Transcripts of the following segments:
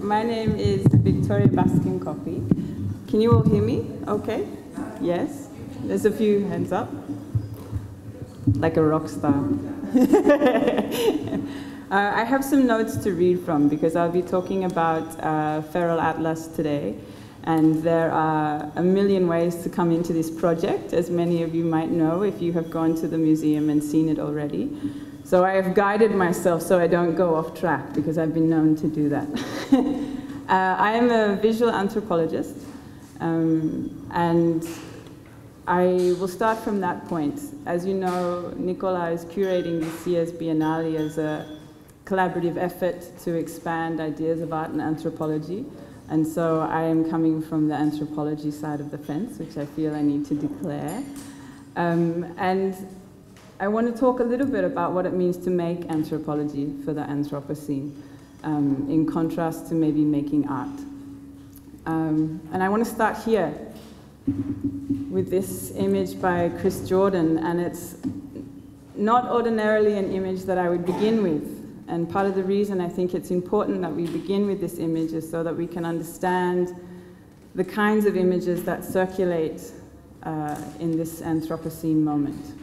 my name is Victoria Baskin-Copy. Can you all hear me? Okay? Yes? There's a few hands up. Like a rock star. I have some notes to read from because I'll be talking about Feral Atlas today. And there are a million ways to come into this project, as many of you might know if you have gone to the museum and seen it already. So I have guided myself so I don't go off track because I've been known to do that. I am a visual anthropologist, and I will start from that point. As you know, Nicola is curating this year's Bienali as a collaborative effort to expand ideas of art and anthropology. And so I am coming from the anthropology side of the fence, which I feel I need to declare. And I want to talk a little bit about what it means to make anthropology for the Anthropocene, in contrast to maybe making art. And I want to start here with this image by Chris Jordan, and it's not ordinarily an image that I would begin with. And part of the reason I think it's important that we begin with this image is so that we can understand the kinds of images that circulate in this Anthropocene moment.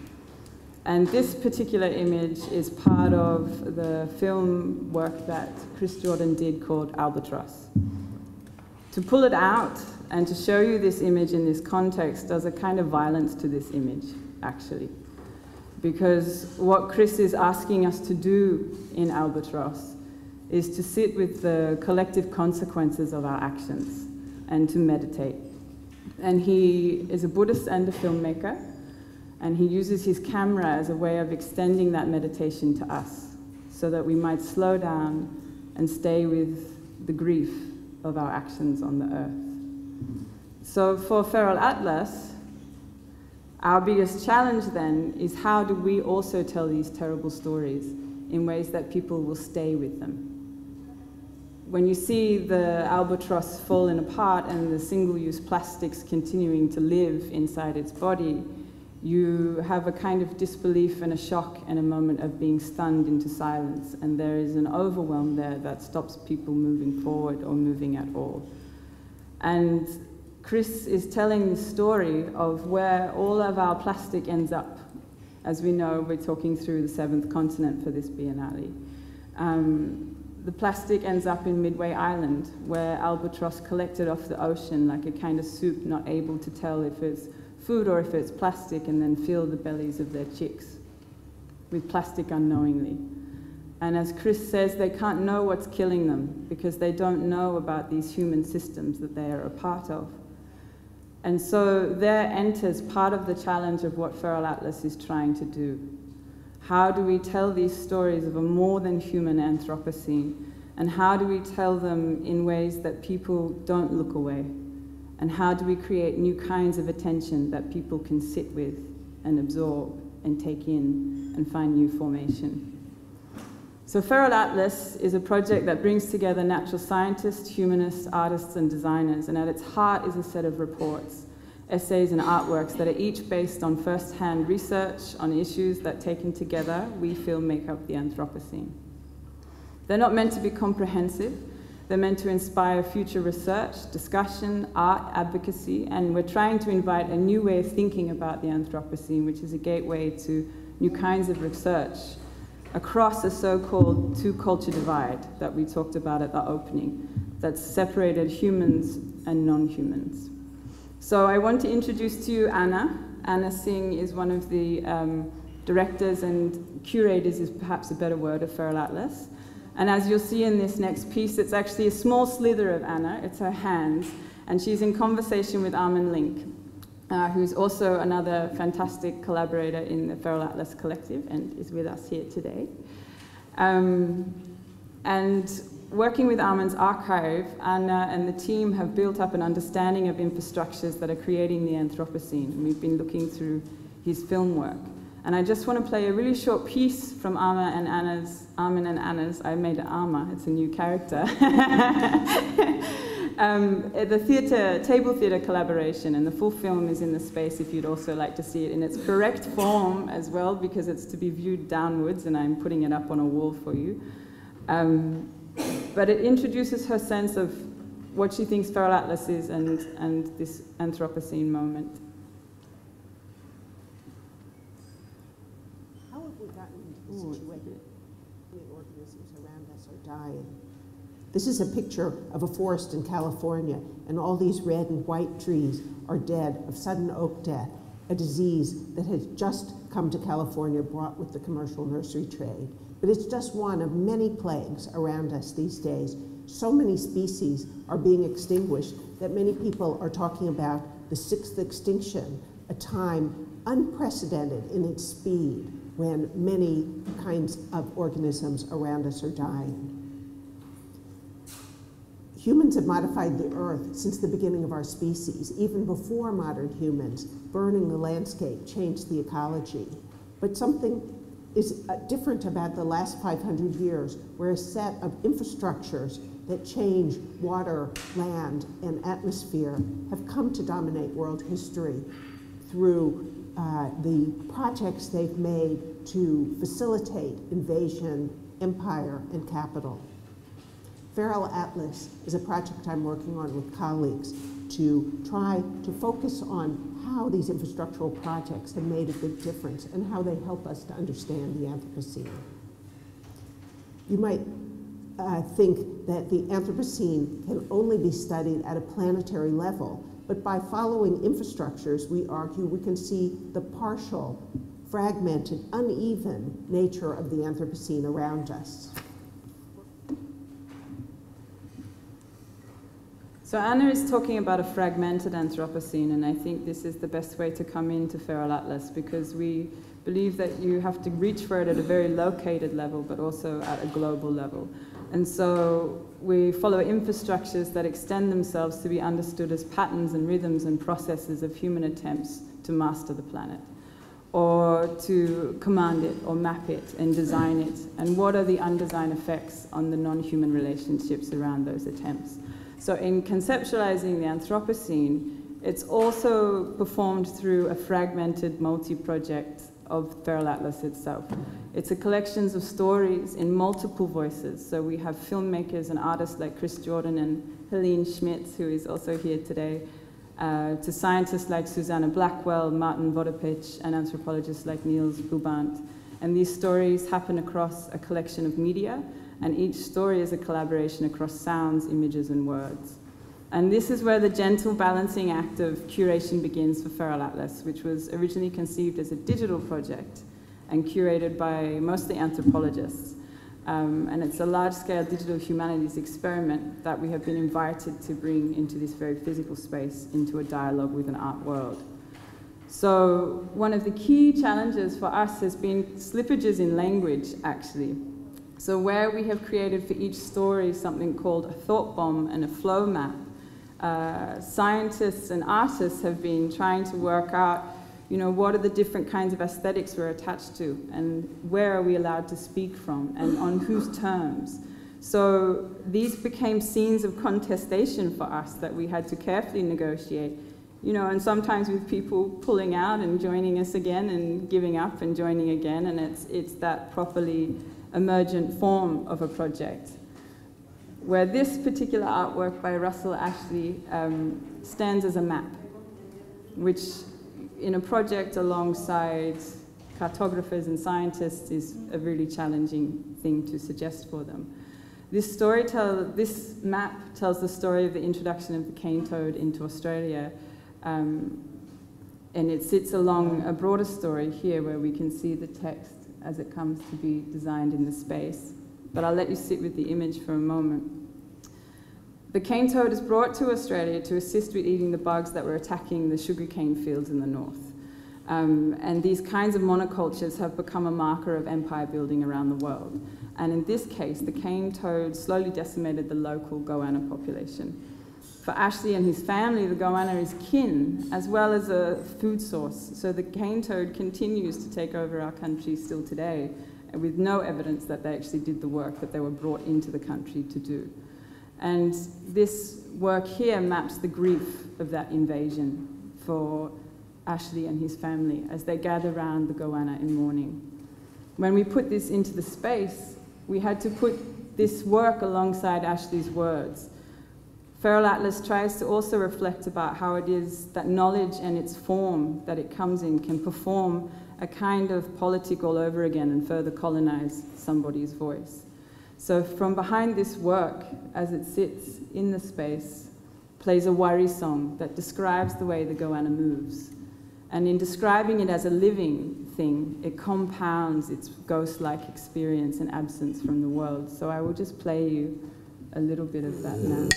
And this particular image is part of the film work that Chris Jordan did called Albatross. To pull it out and to show you this image in this context does a kind of violence to this image, actually. Because what Chris is asking us to do in Albatross is to sit with the collective consequences of our actions and to meditate. And he is a Buddhist and a filmmaker, and he uses his camera as a way of extending that meditation to us so that we might slow down and stay with the grief of our actions on the earth. So for Feral Atlas, our biggest challenge then is how do we also tell these terrible stories in ways that people will stay with them. When you see the albatross falling apart and the single-use plastics continuing to live inside its body, you have a kind of disbelief and a shock and a moment of being stunned into silence, and there is an overwhelm there that stops people moving forward or moving at all. And Chris is telling the story of where all of our plastic ends up. As we know, we're talking through the 7th continent for this Biennale. The plastic ends up in Midway Island, where albatross collected off the ocean like a kind of soup, not able to tell if it's food or if it's plastic, and then fill the bellies of their chicks with plastic unknowingly. And as Chris says, they can't know what's killing them because they don't know about these human systems that they are a part of. And so there enters part of the challenge of what Feral Atlas is trying to do. How do we tell these stories of a more than human Anthropocene? And how do we tell them in ways that people don't look away? And how do we create new kinds of attention that people can sit with and absorb and take in and find new formation? So Feral Atlas is a project that brings together natural scientists, humanists, artists, and designers, and at its heart is a set of reports, essays, and artworks that are each based on first-hand research on issues that, taken together, we feel make up the Anthropocene. They're not meant to be comprehensive. They're meant to inspire future research, discussion, art, advocacy, and we're trying to invite a new way of thinking about the Anthropocene, which is a gateway to new kinds of research across a so-called two-culture divide that we talked about at the opening, that's separated humans and non-humans. So I want to introduce to you Anna. Anna Singh is one of the directors and curators is perhaps a better word of Feral Atlas. And as you'll see in this next piece, it's actually a small slither of Anna, it's her hands, and she's in conversation with Armin Link, who's also another fantastic collaborator in the Feral Atlas Collective and is with us here today. And working with Armin's archive, Anna and the team have built up an understanding of infrastructures that are creating the Anthropocene, and we've been looking through his film work. And I just want to play a really short piece from Armin and Anna's, I made it Arma, it's a new character, the table theatre collaboration, and the full film is in the space if you'd also like to see it in its correct form as well, because it's to be viewed downwards, and I'm putting it up on a wall for you. but it introduces her sense of what she thinks Feral Atlas is and this Anthropocene moment. How have we gotten into the situation where the organisms around us are dying? This is a picture of a forest in California, and all these red and white trees are dead of sudden oak death, a disease that has just come to California, brought with the commercial nursery trade. But it's just one of many plagues around us these days. So many species are being extinguished that many people are talking about the sixth extinction, a time unprecedented in its speed when many kinds of organisms around us are dying. Humans have modified the earth since the beginning of our species. Even before modern humans, burning the landscape changed the ecology. But something is different about the last 500 years, where a set of infrastructures that change water, land, and atmosphere have come to dominate world history through the projects they've made to facilitate invasion, empire, and capital. Feral Atlas is a project I'm working on with colleagues to try to focus on how these infrastructural projects have made a big difference and how they help us to understand the Anthropocene. You might think that the Anthropocene can only be studied at a planetary level, but by following infrastructures, we argue we can see the partial, fragmented, uneven nature of the Anthropocene around us. So Anna is talking about a fragmented Anthropocene, and I think this is the best way to come into Feral Atlas, because we believe that you have to reach for it at a very located level, but also at a global level. And so we follow infrastructures that extend themselves to be understood as patterns and rhythms and processes of human attempts to master the planet, or to command it, or map it, and design it. And what are the undesigned effects on the non-human relationships around those attempts? So in conceptualizing the Anthropocene, it's also performed through a fragmented multi-project of Feral Atlas itself. It's a collection of stories in multiple voices. So we have filmmakers and artists like Chris Jordan and Helene Schmitz, who is also here today, to scientists like Susanna Blackwell, Martin Vodopich, and anthropologists like Niels Bubant. And these stories happen across a collection of media, and each story is a collaboration across sounds, images, and words. And this is where the gentle balancing act of curation begins for Feral Atlas, which was originally conceived as a digital project and curated by mostly anthropologists. And it's a large-scale digital humanities experiment that we have been invited to bring into this very physical space, into a dialogue with an art world. So one of the key challenges for us has been slippages in language, actually. So where we have created for each story something called a thought bomb and a flow map, scientists and artists have been trying to work out, what are the different kinds of aesthetics we're attached to, and where are we allowed to speak from, and on whose terms. So these became scenes of contestation for us that we had to carefully negotiate, and sometimes with people pulling out and joining us again and giving up and joining again, and it's that properly emergent form of a project, where this particular artwork by Russell Ashley stands as a map, which in a project alongside cartographers and scientists is a really challenging thing to suggest for them. This map tells the story of the introduction of the cane toad into Australia, and it sits along a broader story here where we can see the text as it comes to be designed in the space. But I'll let you sit with the image for a moment. The cane toad is brought to Australia to assist with eating the bugs that were attacking the sugarcane fields in the north. And these kinds of monocultures have become a marker of empire building around the world. And in this case, the cane toad slowly decimated the local goanna population. For Ashley and his family, the goanna is kin, as well as a food source. So the cane toad continues to take over our country still today, with no evidence that they actually did the work that they were brought into the country to do. And this work here maps the grief of that invasion for Ashley and his family as they gather around the goanna in mourning. When we put this into the space, we had to put this work alongside Ashley's words, Feral Atlas tries to also reflect about how it is that knowledge and its form that it comes in can perform a kind of politic all over again and further colonize somebody's voice. So from behind this work, as it sits in the space, plays a worry song that describes the way the goanna moves. And in describing it as a living thing, it compounds its ghost-like experience and absence from the world. So I will just play you a little bit of that now.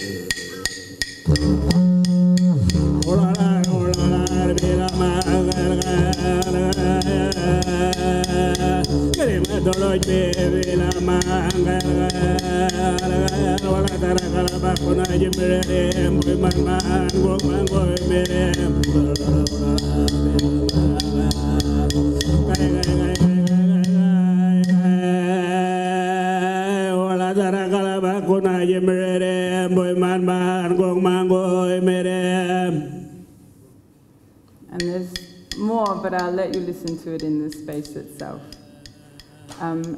And there's more, but I'll let you listen to it in the space itself.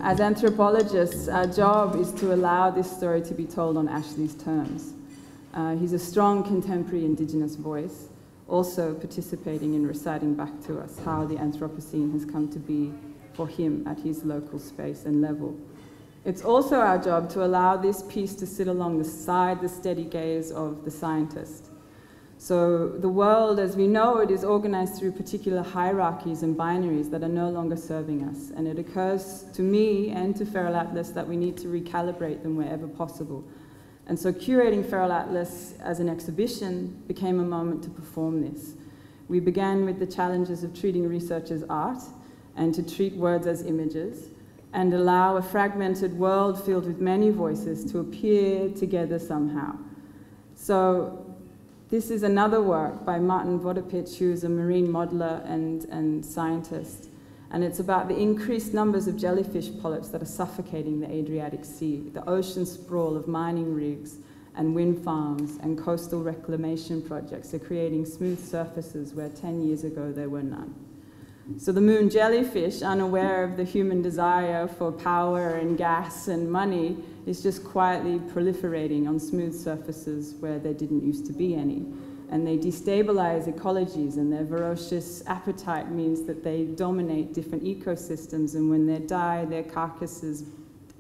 As anthropologists, our job is to allow this story to be told on Ashley's terms. He's a strong contemporary Indigenous voice, also participating in reciting back to us how the Anthropocene has come to be for him at his local space and level. It's also our job to allow this piece to sit alongside the steady gaze of the scientist. So the world as we know it is organized through particular hierarchies and binaries that are no longer serving us. And it occurs to me and to Feral Atlas that we need to recalibrate them wherever possible. And so curating Feral Atlas as an exhibition became a moment to perform this. We began with the challenges of treating research as art and to treat words as images and allow a fragmented world filled with many voices to appear together somehow. So this is another work by Martin Vodopich, who is a marine modeler and scientist. And it's about the increased numbers of jellyfish polyps that are suffocating the Adriatic Sea, the ocean sprawl of mining rigs and wind farms and coastal reclamation projects are creating smooth surfaces where 10 years ago there were none. So the moon jellyfish, unaware of the human desire for power and gas and money, is just quietly proliferating on smooth surfaces where there didn't used to be any. And they destabilize ecologies, and their ferocious appetite means that they dominate different ecosystems, and when they die, their carcasses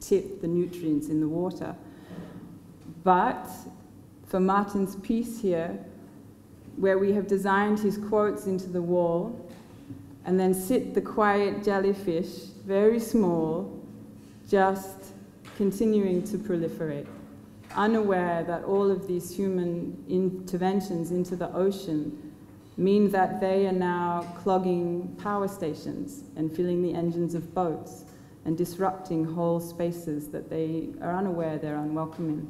tip the nutrients in the water. But for Martin's piece here, where we have designed his quotes into the wall, and then sit the quiet jellyfish, very small, just continuing to proliferate, unaware that all of these human interventions into the ocean mean that they are now clogging power stations and filling the engines of boats and disrupting whole spaces that they are unaware they're unwelcome in.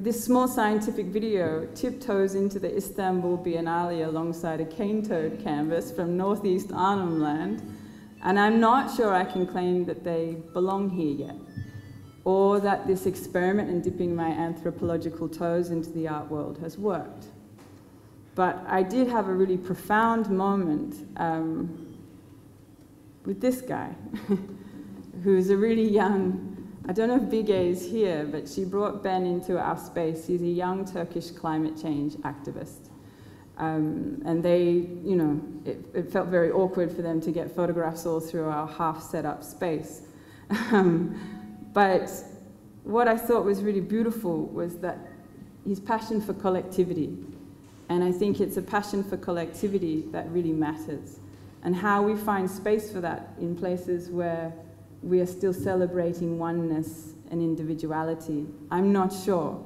This small scientific video tiptoes into the Istanbul Bienali alongside a cane toad canvas from northeast Arnhem Land, and I'm not sure I can claim that they belong here yet, or that this experiment in dipping my anthropological toes into the art world has worked. But I did have a really profound moment with this guy, who's a really young, I don't know if Big A is here, but she brought Ben into our space. He's a young Turkish climate change activist. And they, you know, it felt very awkward for them to get photographs all through our half set up space. But what I thought was really beautiful was that his passion for collectivity. And I think it's a passion for collectivity that really matters. And how we find space for that in places where we are still celebrating oneness and individuality, I'm not sure.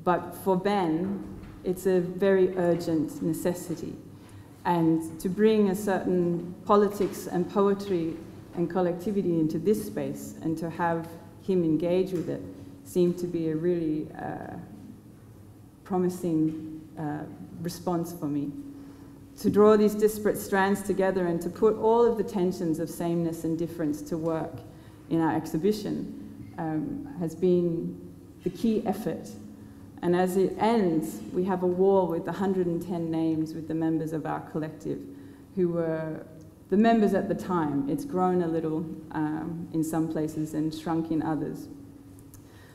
But for Ben, it's a very urgent necessity. And to bring a certain politics and poetry and collectivity into this space and to have him engage with it seemed to be a really promising response for me. To draw these disparate strands together and to put all of the tensions of sameness and difference to work in our exhibition has been the key effort. And as it ends, we have a wall with 110 names with the members of our collective who were the members at the time. It's grown a little in some places and shrunk in others.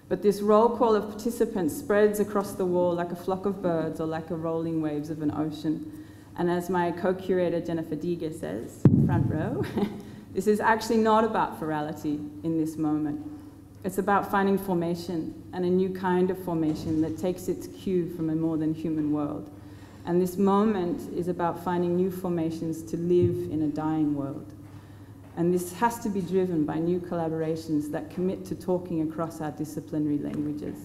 But this roll call of participants spreads across the wall like a flock of birds or like a rolling waves of an ocean. And as my co-curator Jennifer Diga says, front row, this is actually not about virality in this moment. It's about finding formation, and a new kind of formation that takes its cue from a more than human world. And this moment is about finding new formations to live in a dying world. And this has to be driven by new collaborations that commit to talking across our disciplinary languages,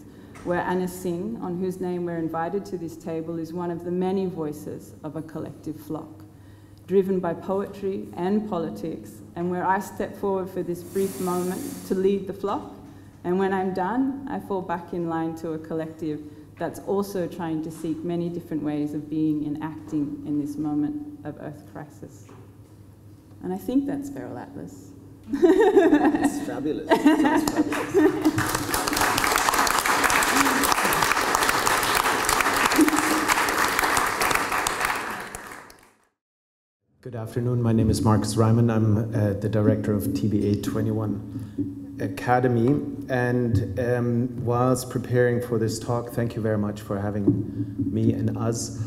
where Anna Singh, on whose name we're invited to this table, is one of the many voices of a collective flock, driven by poetry and politics, and where I step forward for this brief moment to lead the flock, and when I'm done, I fall back in line to a collective that's also trying to seek many different ways of being and acting in this moment of Earth crisis. And I think that's Feral Atlas. It's fabulous. It's fabulous. Good afternoon, my name is Marcus Ryman. I'm the director of TBA21 Academy. And whilst preparing for this talk, thank you very much for having me and us.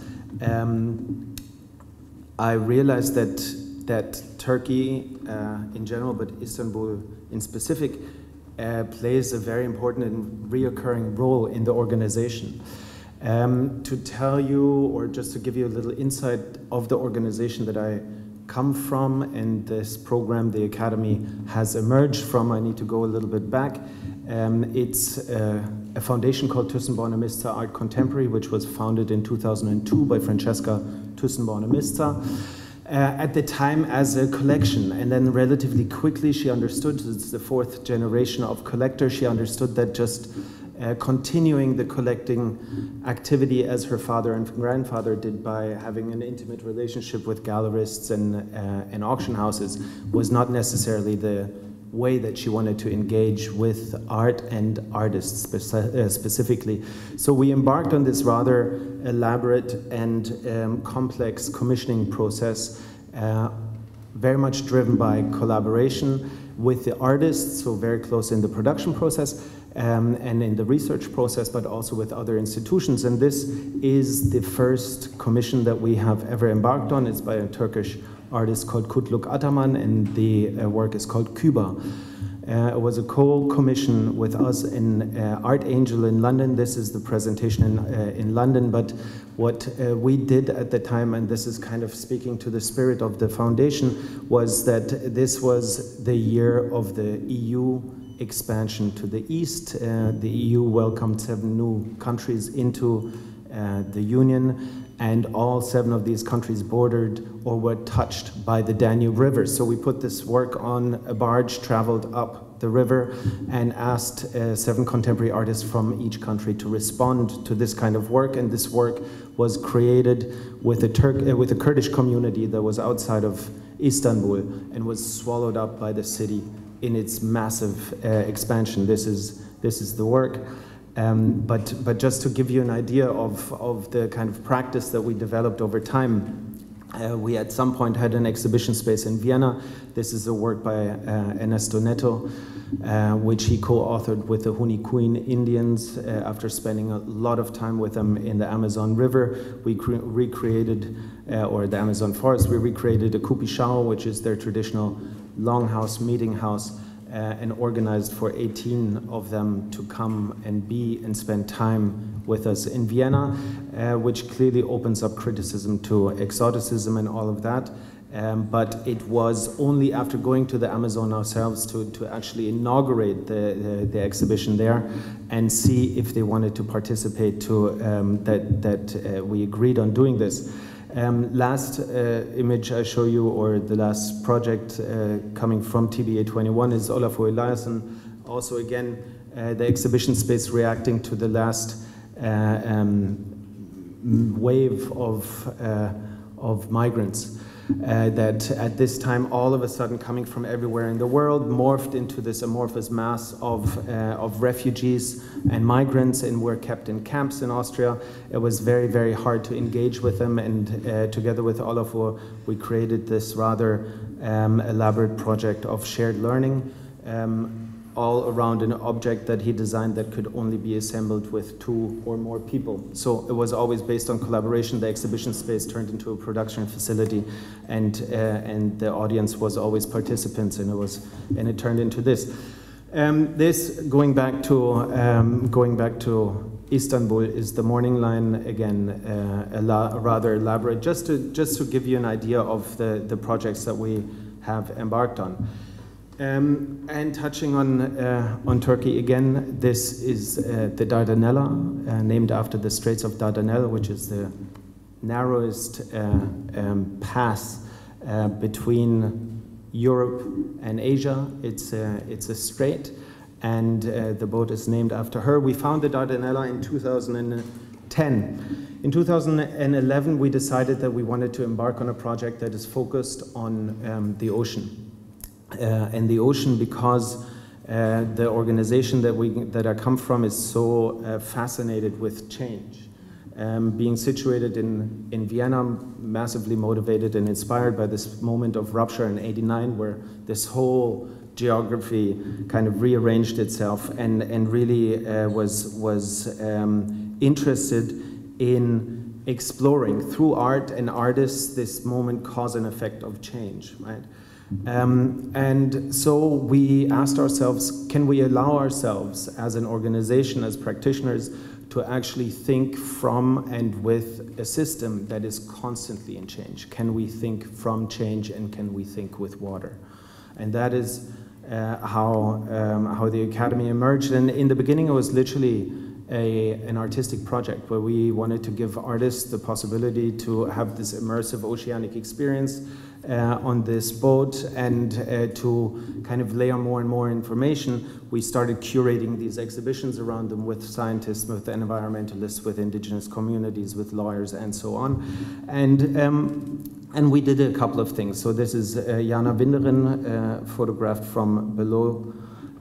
I realized that Turkey in general, but Istanbul in specific, plays a very important and reoccurring role in the organization. To tell you, or just to give you a little insight of the organization that I come from and this program the Academy has emerged from, I need to go a little bit back. It's a foundation called Thyssen-Bornemisza Art Contemporary, which was founded in 2002 by Francesca Thyssen-Bornemisza. At the time as a collection, and then relatively quickly she understood, it's the fourth generation of collectors, she understood that just continuing the collecting activity as her father and grandfather did by having an intimate relationship with gallerists and auction houses was not necessarily the way that she wanted to engage with art and artists specifically. So we embarked on this rather elaborate and complex commissioning process, very much driven by collaboration with the artists, so very close in the production process and in the research process, but also with other institutions. And this is the first commission that we have ever embarked on. It's by a Turkish artist called Kutluk Ataman, and the work is called Küba. It was a co-commission with us in Art Angel in London. This is the presentation in London, but what we did at the time, and this is kind of speaking to the spirit of the foundation, was that this was the year of the EU expansion to the east. The EU welcomed 7 new countries into the Union, and all 7 of these countries bordered or were touched by the Danube River. So we put this work on a barge, traveled up the river, and asked 7 contemporary artists from each country to respond to this kind of work. And this work was created with a Kurdish community that was outside of Istanbul and was swallowed up by the city in its massive expansion. This is the work. But just to give you an idea of the kind of practice that we developed over time, we at some point had an exhibition space in Vienna. This is a work by Ernesto Neto, which he co-authored with the Hunikuin Indians after spending a lot of time with them in the Amazon River. We recreated, or the Amazon forest, we recreated a kupishao, which is their traditional longhouse, meeting house, and organized for 18 of them to come and be and spend time with us in Vienna, which clearly opens up criticism to exoticism and all of that. But it was only after going to the Amazon ourselves to actually inaugurate the exhibition there and see if they wanted to participate that we agreed on doing this. Last image I show you, or the last project coming from TBA21, is Olafur Eliasson. Also again, the exhibition space reacting to the last wave of migrants. that at this time, all of a sudden, coming from everywhere in the world, morphed into this amorphous mass of refugees and migrants, and were kept in camps in Austria. It was very, very hard to engage with them, and together with Olafur, we created this rather elaborate project of shared learning, all around an object that he designed that could only be assembled with 2 or more people. So it was always based on collaboration. The exhibition space turned into a production facility, and the audience was always participants, and it turned into this. This going back to Istanbul is the morning line again, rather elaborate, just to give you an idea of the projects that we have embarked on. And touching on Turkey again, this is the Dardanella, named after the Straits of Dardanelles, which is the narrowest pass between Europe and Asia. It's a strait, and the boat is named after her. We found the Dardanella in 2010. In 2011, we decided that we wanted to embark on a project that is focused on the ocean. And the ocean, because the organization that I come from is so fascinated with change. Being situated in Vienna, massively motivated and inspired by this moment of rupture in '89, where this whole geography kind of rearranged itself, and really was interested in exploring through art and artists this moment, cause and effect of change, right? And so we asked ourselves, can we allow ourselves as an organization, as practitioners, to actually think from and with a system that is constantly in change? Can we think from change, and can we think with water? And that is how the Academy emerged. And in the beginning, it was literally an artistic project where we wanted to give artists the possibility to have this immersive oceanic experience on this boat, and to kind of layer more and more information. We started curating these exhibitions around them with scientists, with environmentalists, with indigenous communities, with lawyers, and so on. And we did a couple of things. So this is Jana Winderin, photographed from below.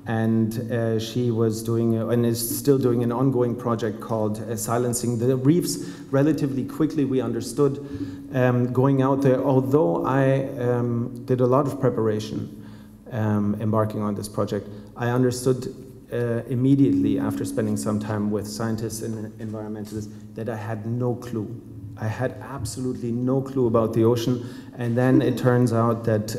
And she was doing, and is still doing, an ongoing project called Silencing the Reefs. Relatively quickly we understood, going out there, although I did a lot of preparation embarking on this project, I understood immediately after spending some time with scientists and environmentalists that I had no clue. I had absolutely no clue about the ocean, and then it turns out that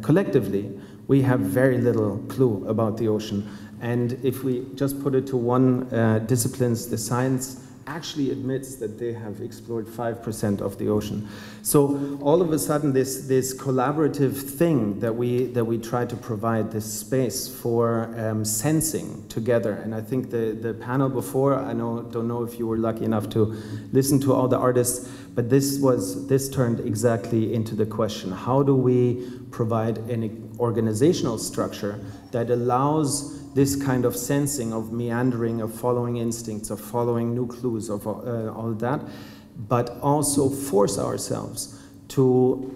collectively we have very little clue about the ocean. And if we just put it to one discipline, the science actually admits that they have explored 5% of the ocean. So all of a sudden, this collaborative thing that we try to provide, this space for sensing together. And I think the panel before, don't know if you were lucky enough to listen to all the artists, but this turned exactly into the question: how do we provide an organizational structure that allows this kind of sensing, of meandering, of following instincts, of following new clues, of all that, but also force ourselves to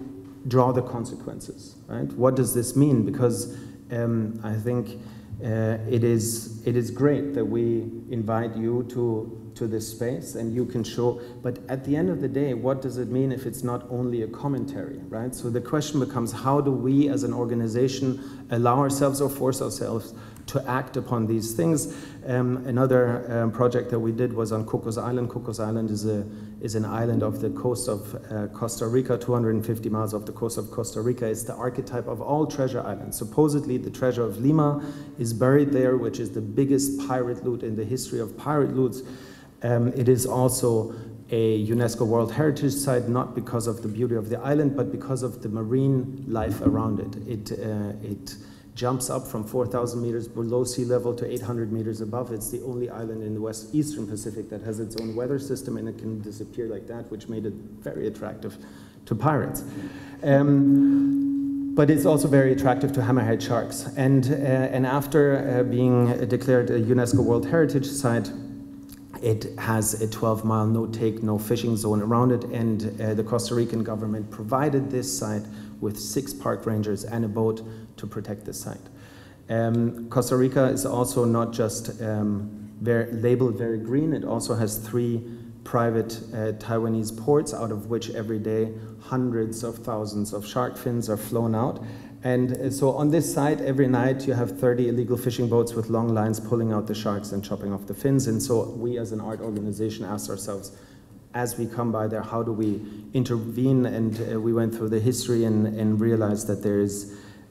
draw the consequences, right? What does this mean? Because I think it is great that we invite you to this space and you can show, but at the end of the day, what does it mean if it's not only a commentary, right? So the question becomes, how do we as an organization allow ourselves or force ourselves to act upon these things? Another project that we did was on Cocos Island. Cocos Island is an island off the coast of Costa Rica, 250 miles off the coast of Costa Rica. It's the archetype of all treasure islands. Supposedly the treasure of Lima is buried there, which is the biggest pirate loot in the history of pirate loots. It is also a UNESCO World Heritage Site, not because of the beauty of the island, but because of the marine life around it. It jumps up from 4,000 meters below sea level to 800 meters above. It's the only island in the Eastern Pacific that has its own weather system, and it can disappear like that, which made it very attractive to pirates. But it's also very attractive to hammerhead sharks. And after being declared a UNESCO World Heritage Site, It has a 12-mile no-take, no-fishing zone around it, and the Costa Rican government provided this site with 6 park rangers and a boat to protect the site. Costa Rica is also not just labeled very green, it also has 3 private Taiwanese ports, out of which every day hundreds of thousands of shark fins are flown out. And so on this site, every night you have 30 illegal fishing boats with long lines pulling out the sharks and chopping off the fins. And so we as an art organization asked ourselves, as we come by there, how do we intervene? And we went through the history and realized that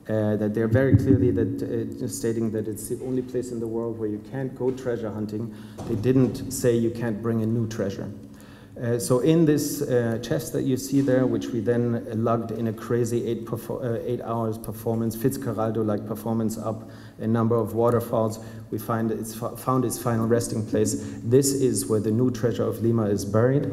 that they're very clearly stating that it's the only place in the world where you can't go treasure hunting. They didn't say you can't bring a new treasure. So in this chest that you see there, which we then lugged in a crazy 8 hours performance, Fitzcarraldo-like performance up a number of waterfalls, we found its final resting place. This is where the new treasure of Lima is buried.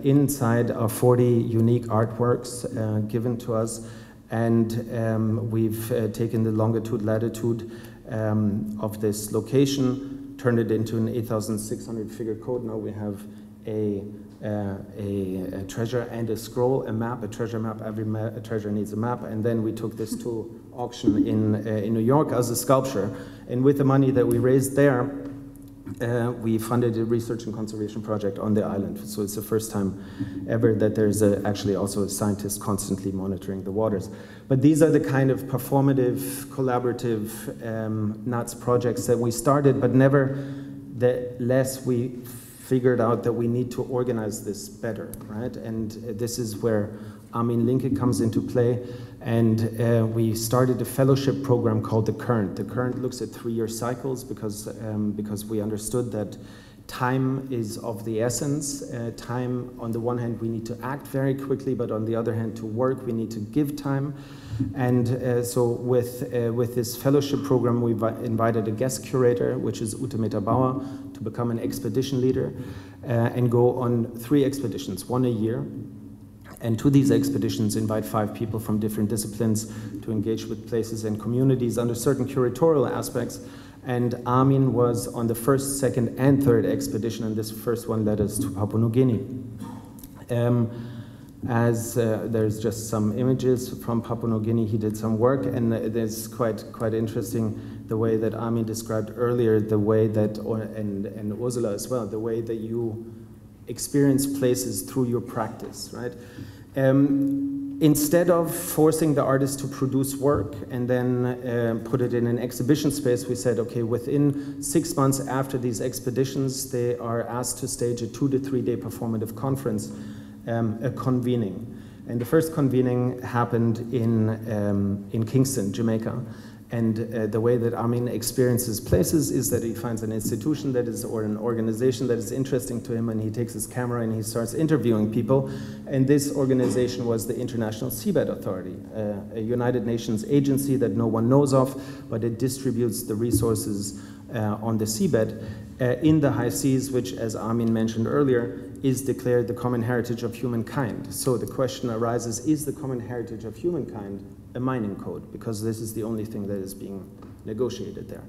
Inside are 40 unique artworks given to us, and we've taken the longitude, latitude of this location, turned it into an 8,600 figure code. Now we have a treasure and a scroll, a map, a treasure map. Every treasure needs a map. And then we took this to auction in New York as a sculpture. And with the money that we raised there, we funded a research and conservation project on the island. So it's the first time ever that there's actually also a scientist constantly monitoring the waters. But these are the kind of performative, collaborative, nuts projects that we started, but nevertheless we figured out that we need to organize this better, right? And this is where Armin Linke comes into play. And we started a fellowship program called The Current. The Current looks at 3-year cycles because we understood that time is of the essence. Time, on the one hand, we need to act very quickly, but on the other hand, to work, we need to give time. And so with this fellowship program, we invited a guest curator, which is Ute Meter-Bauer, to become an expedition leader and go on 3 expeditions, 1 a year. And to these expeditions, invite 5 people from different disciplines to engage with places and communities under certain curatorial aspects. And Armin was on the 1st, 2nd, and 3rd expedition, and this first one led us to Papua New Guinea. There's just some images from Papua New Guinea, he did some work, and it's quite interesting the way that Armin described earlier, the way that, and Ursula as well, the way that you experience places through your practice, right? Instead of forcing the artist to produce work and then put it in an exhibition space, we said, okay, within 6 months after these expeditions, they are asked to stage a 2 to 3 day performative conference, a convening. And the first convening happened in Kingston, Jamaica. And the way that Armin experiences places is that he finds an institution that is, or an organization that is interesting to him, and he takes his camera and he starts interviewing people. And this organization was the International Seabed Authority, a United Nations agency that no one knows of, but it distributes the resources on the seabed in the high seas, which, as Armin mentioned earlier, is declared the common heritage of humankind. So the question arises, is the common heritage of humankind a mining code? Because this is the only thing that is being negotiated there.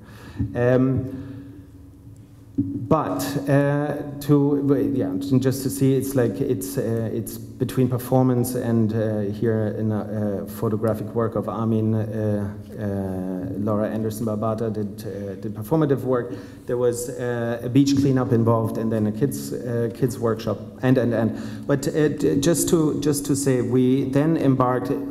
Just to see, it's like it's between performance and here in a photographic work of Armin, Laura Anderson-Barbata did performative work. There was a beach cleanup involved, and then a kids workshop, But just to say, we then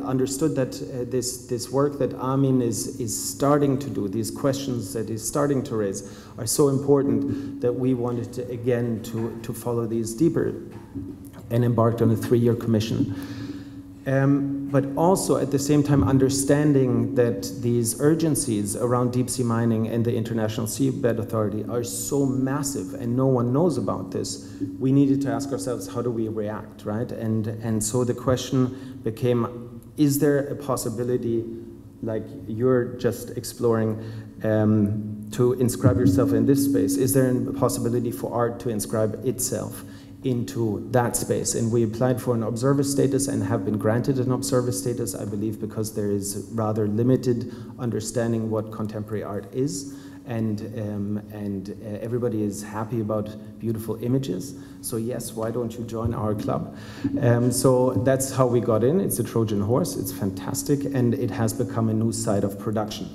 understood that this work that Armin is starting to do, these questions that he's starting to raise, are so important that we wanted to, again, to follow these deeper, and embarked on a 3-year commission. But also at the same time understanding that these urgencies around deep sea mining and the International Seabed Authority are so massive and no one knows about this, we needed to ask ourselves, how do we react, right? And so the question became, is there a possibility, like you're just exploring, to inscribe yourself in this space? Is there a possibility for art to inscribe itself into that space? And we applied for an observer status and have been granted an observer status, I believe, because there is rather limited understanding what contemporary art is. and everybody is happy about beautiful images. So yes, why don't you join our club? So that's how we got in. It's a Trojan horse. It's fantastic, and it has become a new side of production.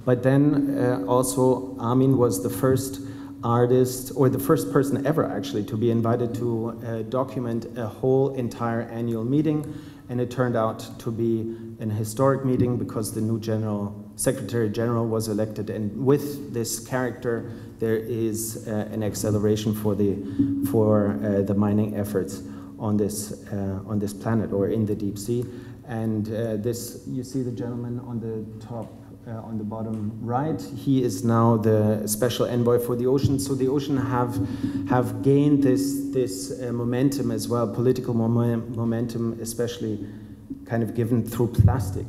But then also Armin was the first artist, or the first person ever actually, to be invited to document a whole entire annual meeting, and it turned out to be an historic meeting because the new Secretary General was elected, and with this character there is an acceleration for the mining efforts on this planet, or in the deep sea. And this, you see the gentleman on the top, on the bottom right, he is now the special envoy for the ocean. So the ocean have gained this momentum as well, political momentum, especially kind of given through plastic.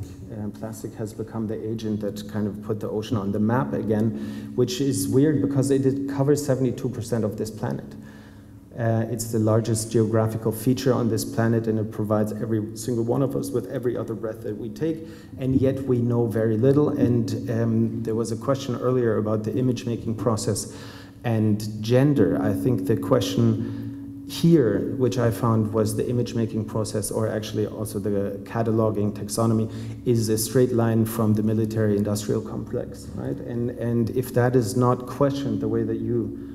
Plastic has become the agent that kind of put the ocean on the map again, which is weird because it covers 72% of this planet. It's the largest geographical feature on this planet, and it provides every single one of us with every other breath that we take, and yet we know very little. And there was a question earlier about the image-making process and gender. I think the question here, which I found was the image-making process, or actually also the cataloging taxonomy, is a straight line from the military-industrial complex, right? And if that is not questioned the way that you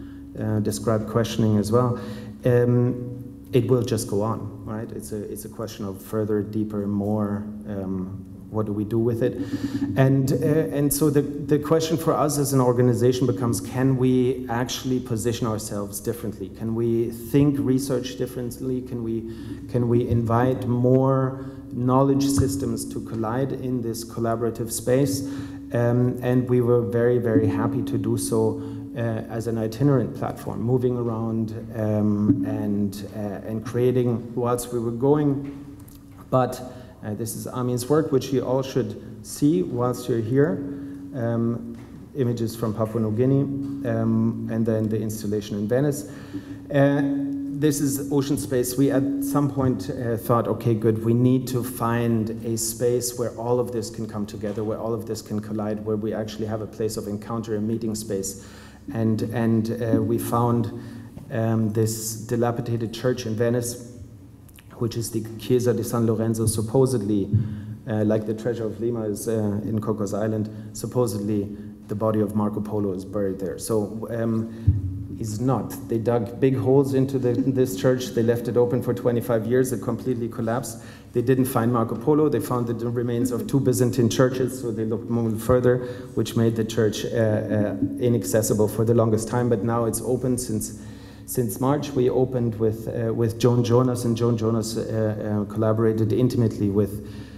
describe questioning as well, it will just go on, right? It's a question of further, deeper, more. What do we do with it? And so the question for us as an organization becomes: can we actually position ourselves differently? Can we think research differently? Can we invite more knowledge systems to collide in this collaborative space? And we were very, very happy to do so. As an itinerant platform, moving around and creating whilst we were going. But this is Armin's work, which you all should see whilst you're here. Images from Papua New Guinea, and then the installation in Venice. This is ocean space. We at some point thought, okay, good, we need to find a space where all of this can come together, where all of this can collide, where we actually have a place of encounter, a meeting space. And we found this dilapidated church in Venice, which is the Chiesa di San Lorenzo, supposedly, like the treasure of Lima is in Cocos Island, supposedly the body of Marco Polo is buried there. So is not. They dug big holes into this church. They left it open for 25 years. It completely collapsed. They didn't find Marco Polo. They found the remains of 2 Byzantine churches, so they looked more further, which made the church inaccessible for the longest time. But now it's open since March. We opened with Joan Jonas, and Joan Jonas collaborated intimately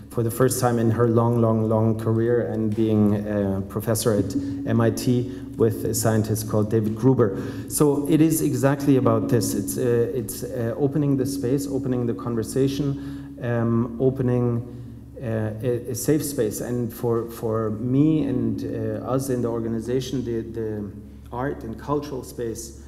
for the first time in her long career, and being a professor at MIT, with a scientist called David Gruber. So it is exactly about this. It's opening the space, opening the conversation, opening a safe space. And for me and us in the organization, the art and cultural space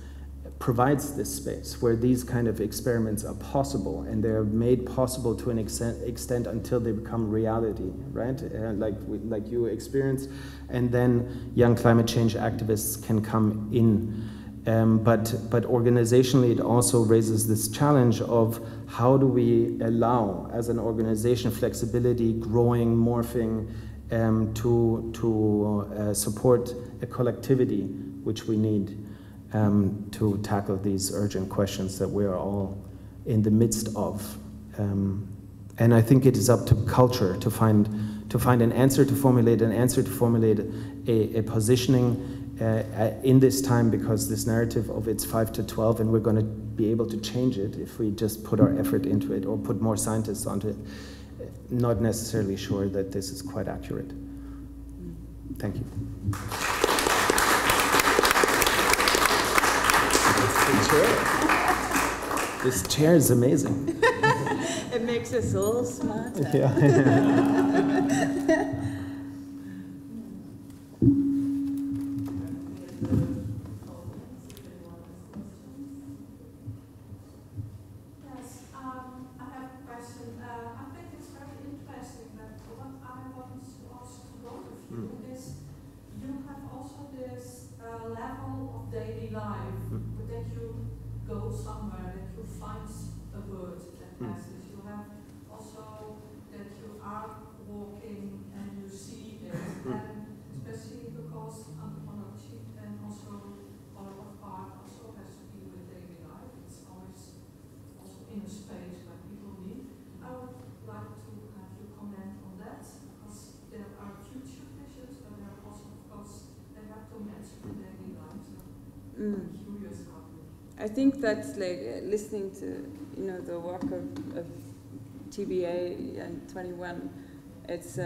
provides this space where these kind of experiments are possible, and they're made possible to an extent until they become reality, right? Like you experienced, and then young climate change activists can come in. But organizationally, it also raises this challenge of how do we allow, as an organization, flexibility, growing, morphing, to support a collectivity which we need. To tackle these urgent questions that we are all in the midst of. And I think it is up to culture to find an answer, to formulate a positioning in this time, because this narrative of it's 5 to 12 and we're going to be able to change it if we just put our effort into it or put more scientists onto it. Not necessarily sure that this is quite accurate. Thank you. This chair is amazing. It makes us all smarter. Yes, I have a question. I think it's very interesting, but what I want to ask to both of you is you have also this level of daily life, that you go somewhere, that you find a word that passes. You have also that you are walking and you see it, and especially because anthropology and also a lot of art also has to do with daily life. It's always also in a space where people meet. I would like to have you comment on that, because there are future visions, but there are also, of course, they have to match the daily life. So I'm curious how you. I think that's like listening to the work of TBA21. It's I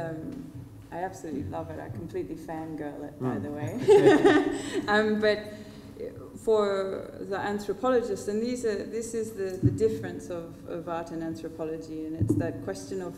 absolutely love it. I completely fangirl it, by the way. But for the anthropologists, and this is the difference of art and anthropology, and it's that question of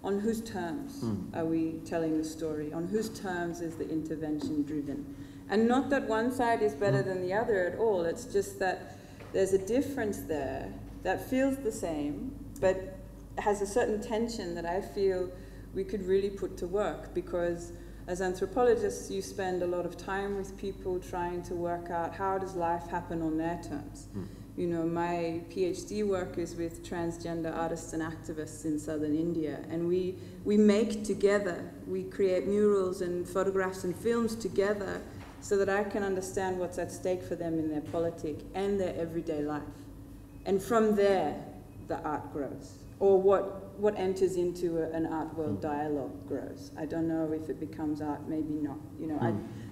on whose terms are we telling the story? On whose terms is the intervention driven? And not that one side is better than the other at all. It's just that there's a difference there that feels the same, but has a certain tension that I feel we could really put to work, because as anthropologists, you spend a lot of time with people trying to work out how does life happen on their terms. My PhD work is with transgender artists and activists in southern India, and we make together, we create murals and photographs and films together so that I can understand what's at stake for them in their politic and their everyday life. And from there, the art grows, or what enters into an art world dialogue grows. I don't know if it becomes art, maybe not.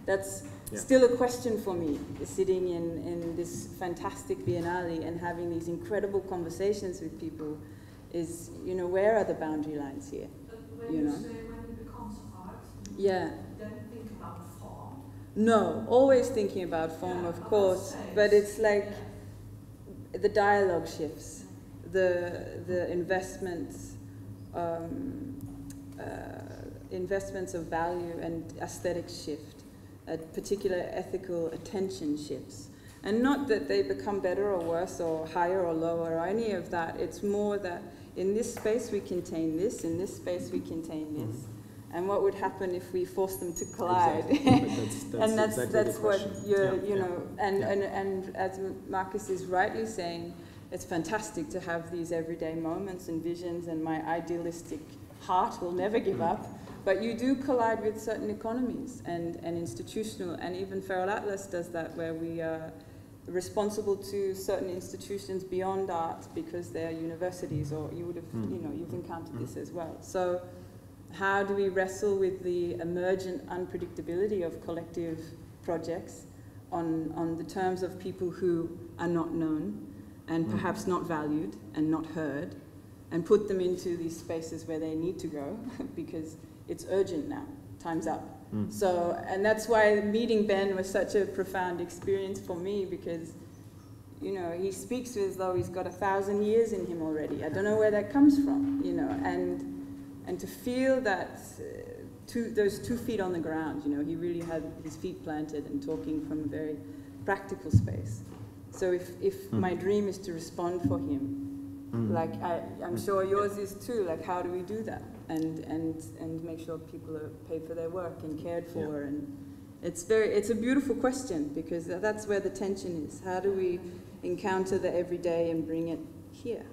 That's still a question for me, sitting in this fantastic Bienali and having these incredible conversations with people, is, where are the boundary lines here? But when you say when it becomes art, Yeah. then think about form. No, always thinking about form, of course, but it's like the dialogue shifts, the investments of value and aesthetic shift, a particular ethical attention shifts. And not that they become better or worse or higher or lower or any of that. It's more that in this space we contain this, in this space we contain this. And what would happen if we force them to collide? Exactly. And that's exactly what you're, and as Marcus is rightly saying, it's fantastic to have these everyday moments and visions, and my idealistic heart will never give up. But you do collide with certain economies and institutional, and even Feral Atlas does that, where we are responsible to certain institutions beyond art because they're universities, or you would have, you've encountered this as well. So how do we wrestle with the emergent unpredictability of collective projects on the terms of people who are not known and perhaps not valued and not heard, and put them into these spaces where they need to go because it's urgent now, time's up. So, and that's why meeting Ben was such a profound experience for me, because he speaks as though he's got 1,000 years in him already. I don't know where that comes from, and to feel that those 2 feet on the ground, he really had his feet planted and talking from a very practical space. So if my dream is to respond for him, like I'm sure yours is too, like how do we do that? And make sure people are paid for their work and cared for, and it's a beautiful question, because that's where the tension is. How do we encounter the everyday and bring it here?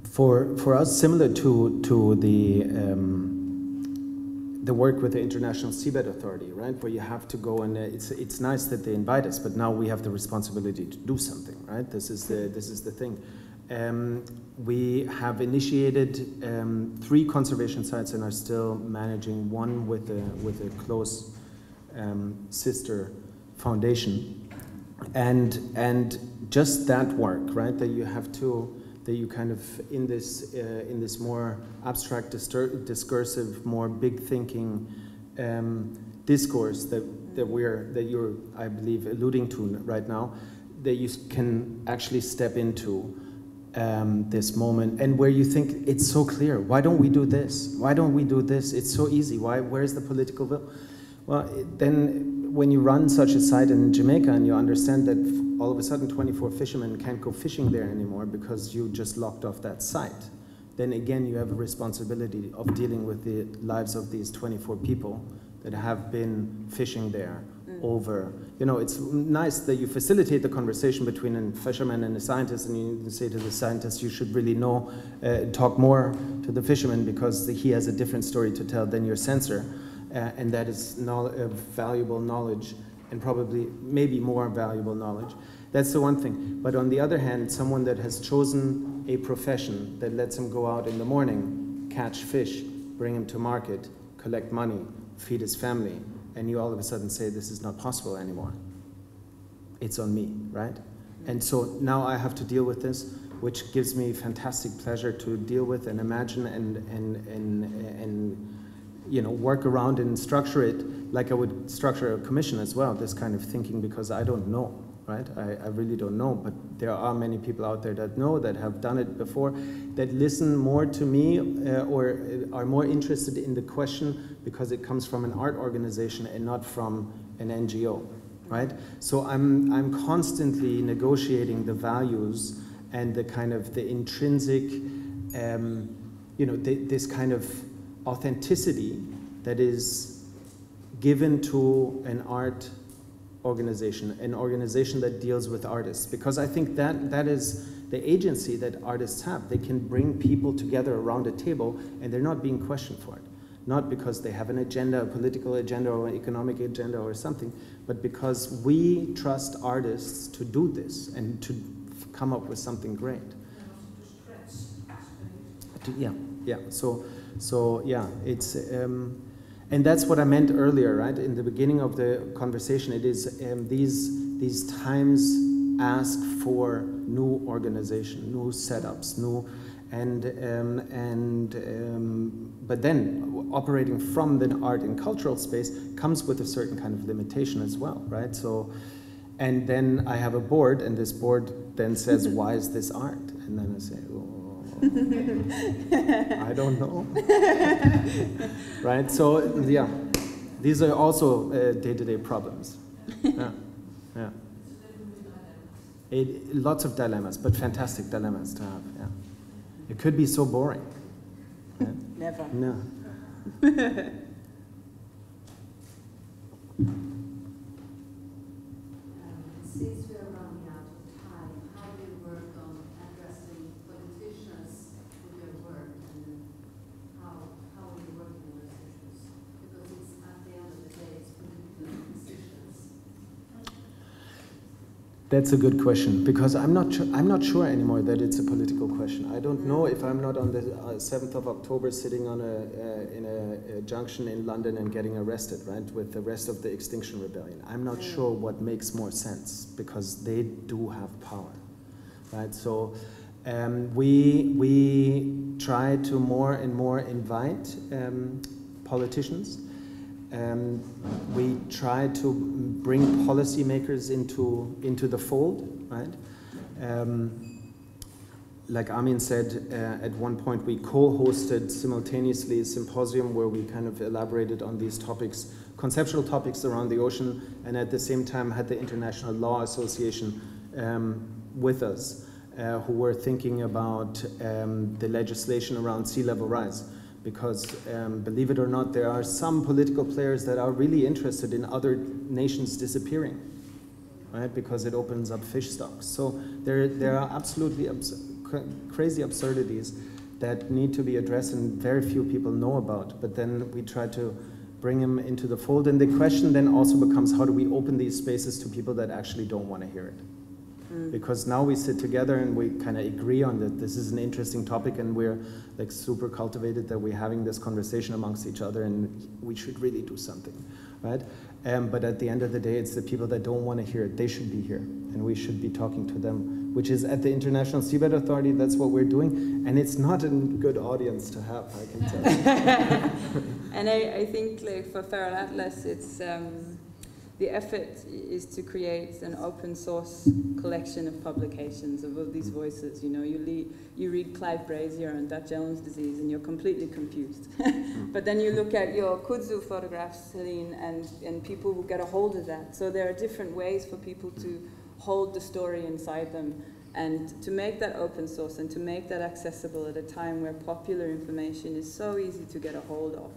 For us, similar to the work with the International Seabed Authority, right, where you have to go, and it's nice that they invite us, but now we have the responsibility to do something, right? This is the thing. We have initiated 3 conservation sites and are still managing one with a close sister foundation, and just that work, right? That you kind of in this more abstract, discursive, more big thinking discourse that you're, I believe, alluding to right now, that you can actually step into this moment, and where you think it's so clear. Why don't we do this? Why don't we do this? It's so easy. Where's the political will? Well, then when you run such a site in Jamaica and you understand that all of a sudden 24 fishermen can't go fishing there anymore because you just locked off that site, then again you have a responsibility of dealing with the lives of these 24 people that have been fishing there over, you know, it's nice that you facilitate the conversation between a fisherman and a scientist, and you say to the scientist, you should really know, talk more to the fisherman because he has a different story to tell than your censor, and that is valuable knowledge, and probably maybe more valuable knowledge. That's the one thing. But on the other hand, someone that has chosen a profession that lets him go out in the morning, catch fish, bring him to market, collect money, feed his family, and you all of a sudden say this is not possible anymore. It's on me, right? And so now I have to deal with this, which gives me fantastic pleasure to deal with and imagine and you know, work around and structure it like I would structure a commission as well, this kind of thinking, because I don't know, right? I really don't know, but there are many people out there that know, that have done it before, that listen more to me or are more interested in the question because it comes from an art organization and not from an NGO, right? So I'm constantly negotiating the values and the kind of the intrinsic, you know, this kind of authenticity that is given to an art organization, an organization that deals with artists, because I think that is the agency that artists have. They can bring people together around a table and they're not being questioned for it. Not because they have an agenda, a political agenda or an economic agenda or something, but because we trust artists to do this and to come up with something great. Yeah. So yeah, it's and that's what I meant earlier, right? In the beginning of the conversation, it is these times ask for new organization, new setups, new but then operating from the art and cultural space comes with a certain kind of limitation as well, right? So, and then I have a board, and this board then says, "Why is this art?" And then I say, I don't know. Right? So, yeah, these are also day-to-day problems. Yeah. Lots of dilemmas, but fantastic dilemmas to have. Yeah. It could be so boring. Yeah? Never. No. Since we are running out of time, how do you work on addressing politicians with your work, and how are you working on those issues? Because it's at the end of the day, it's political decisions. That's a good question, because I'm not sure anymore that it's a political question. I don't know if I'm not on the 7th of October sitting on in a junction in London and getting arrested, right, with the rest of the Extinction Rebellion. I'm not sure what makes more sense, because they do have power, right? So we try to more and more invite politicians. We try to bring policymakers into the fold, right? Like Armin said, at one point we co-hosted simultaneously a symposium where we kind of elaborated on these topics, conceptual topics around the ocean, and at the same time had the International Law Association with us, who were thinking about the legislation around sea level rise. Because, believe it or not, there are some political players that are really interested in other nations disappearing, right? Because it opens up fish stocks. So there are absolutely crazy absurdities that need to be addressed and very few people know about. But then we try to bring them into the fold. And the question then also becomes, how do we open these spaces to people that actually don't want to hear it? Because now we sit together and we kind of agree on that this is an interesting topic, and we're like super cultivated that we're having this conversation amongst each other, and we should really do something, right? But at the end of the day, it's the people that don't want to hear it. They should be here, and we should be talking to them, which is at the International Seabed Authority. That's what we're doing, and it's not a good audience to have, I can tell you. And I think, like, for Feral Atlas, it's the effort is to create an open source collection of publications of all these voices. You know, you read Clive Brazier on Dutch Elm's disease and you're completely confused. But then you look at your kudzu photographs, Celine, and people will get a hold of that. So there are different ways for people to hold the story inside them, and to make that open source and to make that accessible at a time where popular information is so easy to get a hold of.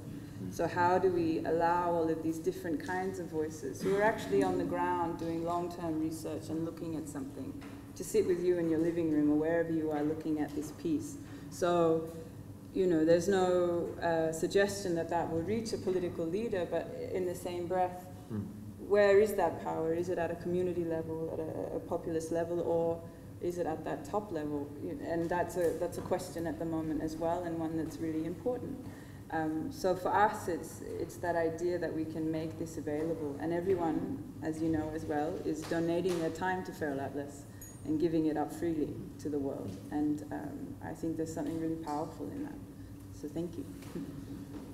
So how do we allow all of these different kinds of voices who are actually on the ground doing long-term research and looking at something to sit with you in your living room or wherever you are looking at this piece? So, you know, there's no suggestion that that will reach a political leader, but in the same breath, where is that power? Is it at a community level, at a populist level, or is it at that top level? And that's a question at the moment as well, and one that's really important. So for us, it's that idea that we can make this available, and everyone, as you know as well, is donating their time to Feral Atlas and giving it up freely to the world. And I think there's something really powerful in that. So thank you.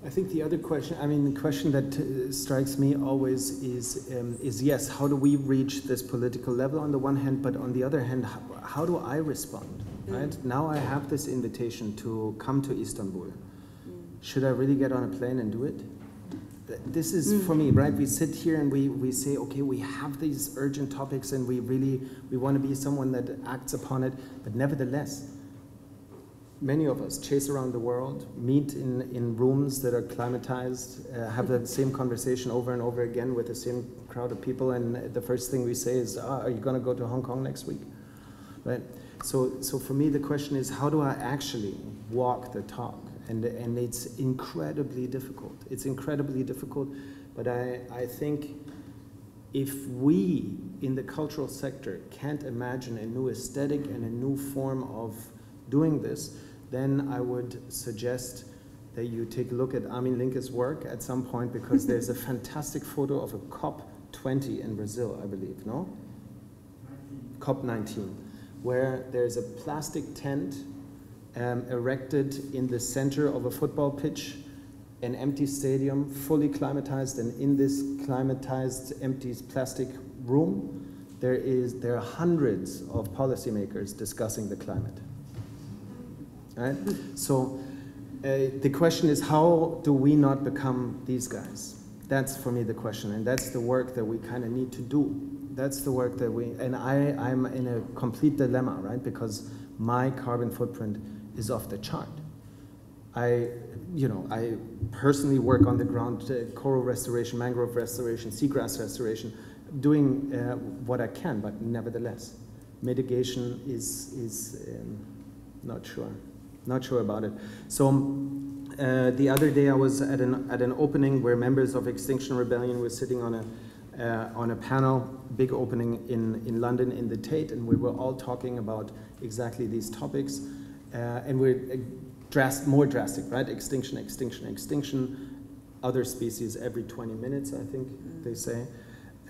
I think the other question, I mean, the question that strikes me always is yes, how do we reach this political level on the one hand, but on the other hand, how do I respond, right? Now I have this invitation to come to Istanbul. Should I really get on a plane and do it? This is for me, right? We sit here and we say, okay, we have these urgent topics and we want to be someone that acts upon it, but nevertheless, many of us chase around the world, meet in rooms that are climatized, have the same conversation over and over again with the same crowd of people, and the first thing we say is, are you going to go to Hong Kong next week? Right? So for me, the question is, how do I actually walk the talk? And it's incredibly difficult. It's incredibly difficult, but I think if we in the cultural sector can't imagine a new aesthetic and a new form of doing this, then I would suggest that you take a look at Armin Linke's work at some point, because there's a fantastic photo of a COP20 in Brazil, I believe, no? COP19, where there's a plastic tent erected in the center of a football pitch, an empty stadium, fully climatized, and in this climatized, empty plastic room, there are hundreds of policymakers discussing the climate. Right? So the question is, how do we not become these guys? That's for me the question, and that's the work that we kind of need to do. That's the work that I'm in a complete dilemma, right? Because my carbon footprint is off the chart. I personally work on the ground, coral restoration, mangrove restoration, seagrass restoration, doing what I can, but nevertheless, mitigation is not sure about it. So the other day I was at an opening where members of Extinction Rebellion were sitting on a panel, big opening in London in the Tate, and we were all talking about exactly these topics, and we're more drastic, right? Extinction, extinction, extinction. Other species every 20 minutes, I think they say.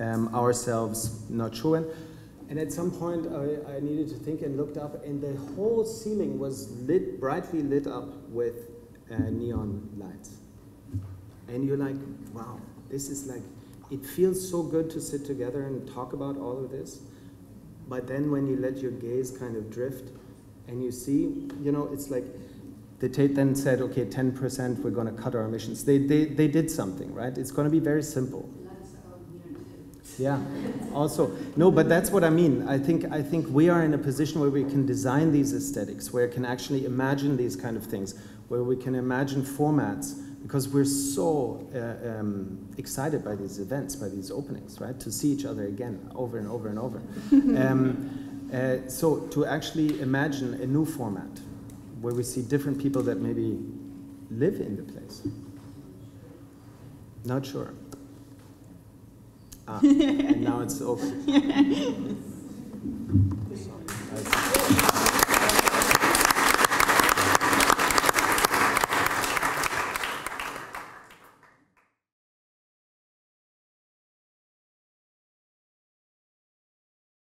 Ourselves, not sure. And at some point, I needed to think and looked up, and the whole ceiling was brightly lit up with neon lights. And you're like, wow, this is like, it feels so good to sit together and talk about all of this. But then when you let your gaze kind of drift, and you see, it's like, the Tate then said, okay, 10%, we're going to cut our emissions. They did something, right? It's going to be very simple. Yeah, also, no, but that's what I mean. I think we are in a position where we can design these aesthetics, where we can actually imagine these kind of things, where we can imagine formats, because we're so excited by these events, by these openings, right? To see each other again, over and over and over. So to actually imagine a new format, where we see different people that maybe live in the place. Not sure. And now it's open.